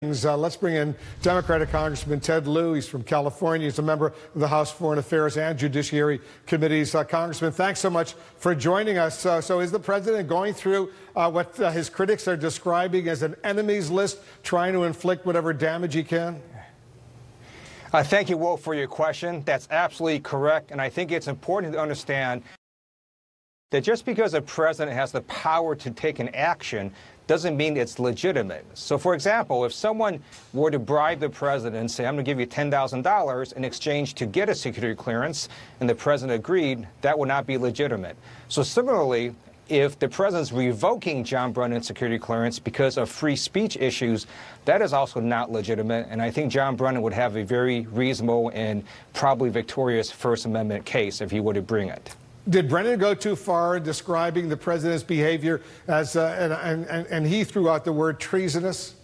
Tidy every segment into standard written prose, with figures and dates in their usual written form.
Let's bring in Democratic Congressman Ted Lieu. He's from California. He's a member of the House Foreign Affairs and Judiciary Committees. Congressman, thanks so much for joining us. So is the president going through what his critics are describing as an enemies list, trying to inflict whatever damage he can? Thank you, Wolf, for your question. That's absolutely correct. And I think it's important to understand that just because a president has the power to take an action doesn't mean it's legitimate. So, for example, if someone were to bribe the president and say, I'm going to give you $10,000 in exchange to get a security clearance, and the president agreed, that would not be legitimate. So similarly, if the president's revoking John Brennan's security clearance because of free speech issues, that is also not legitimate. And I think John Brennan would have a very reasonable and probably victorious First Amendment case if he were to bring it. Did Brennan go too far in describing the president's behavior as, and he threw out the word treasonous?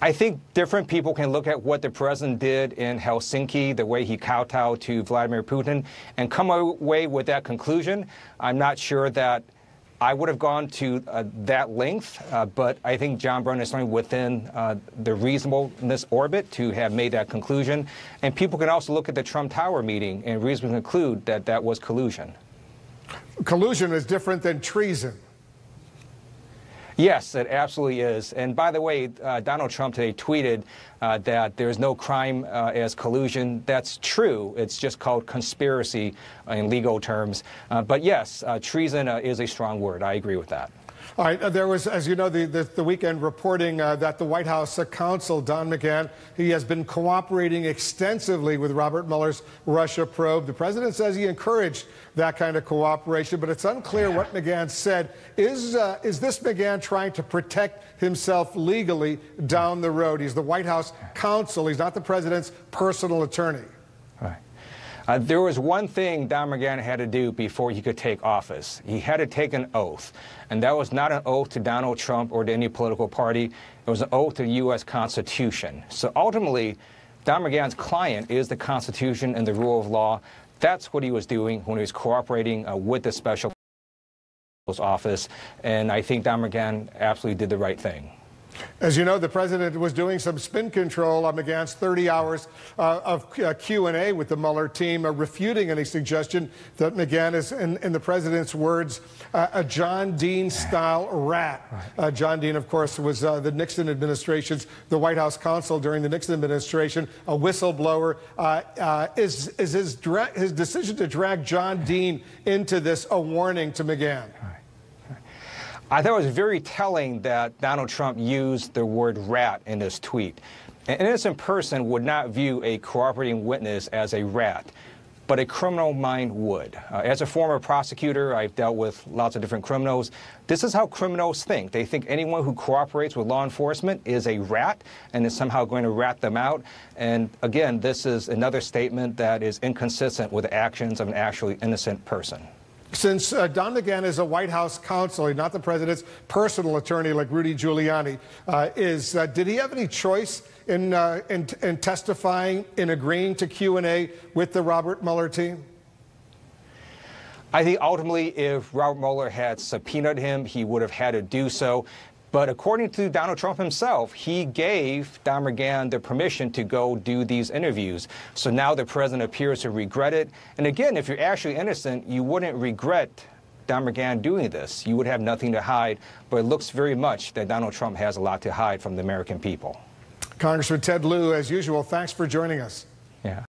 I think different people can look at what the president did in Helsinki, the way he kowtowed to Vladimir Putin, and come away with that conclusion. I'm not sure that I would have gone to that length, but I think John Brennan is certainly within the reasonableness orbit to have made that conclusion. And people can also look at the Trump Tower meeting and reasonably conclude that that was collusion. Collusion is different than treason. Yes, it absolutely is. And by the way, Donald Trump today tweeted that there's no crime as collusion. That's true. It's just called conspiracy in legal terms. But yes, treason is a strong word. I agree with that. All right. There was, as you know, the weekend reporting that the White House counsel, Don Mcgahn, he has been cooperating extensively with Robert Mueller's Russia probe. The president says he encouraged that kind of cooperation, but it's unclear what Mcgahn said. Is this Mcgahn trying to protect himself legally down the road? He's the White House counsel. He's not the president's personal attorney. There was one thing Don Mcgahn had to do before he could take office. He had to take an oath. And that was not an oath to Donald Trump or to any political party. It was an oath to the U.S. Constitution. So ultimately, Don Mcgahn's client is the Constitution and the rule of law. That's what he was doing when he was cooperating with the special counsel's office. And I think Don Mcgahn absolutely did the right thing. As you know, the president was doing some spin control on Mcgahn's 30 hours of Q&A with the Mueller team, refuting any suggestion that Mcgahn is, in the president's words, a John Dean-style rat. John Dean, of course, was the Nixon administration's, the White House counsel during the Nixon administration, a whistleblower. Is his decision to drag John Dean into this a warning to Mcgahn? I thought it was very telling that Donald Trump used the word rat in his tweet. An innocent person would not view a cooperating witness as a rat, but a criminal mind would. As a former prosecutor, I've dealt with lots of different criminals. This is how criminals think. They think anyone who cooperates with law enforcement is a rat and is somehow going to rat them out. And again, this is another statement that is inconsistent with the actions of an actually innocent person. Since Don Mcgahn is a White House counsel, not the president's personal attorney like Rudy Giuliani, did he have any choice in testifying, in agreeing to Q&A with the Robert Mueller team? I think ultimately if Robert Mueller had subpoenaed him, he would have had to do so. But according to Donald Trump himself, he gave Don Mcgahn the permission to go do these interviews. So now the president appears to regret it. And again, if you're actually innocent, you wouldn't regret Don Mcgahn doing this. You would have nothing to hide. But it looks very much that Donald Trump has a lot to hide from the American people. Congressman Ted Lieu, as usual, thanks for joining us. Yeah.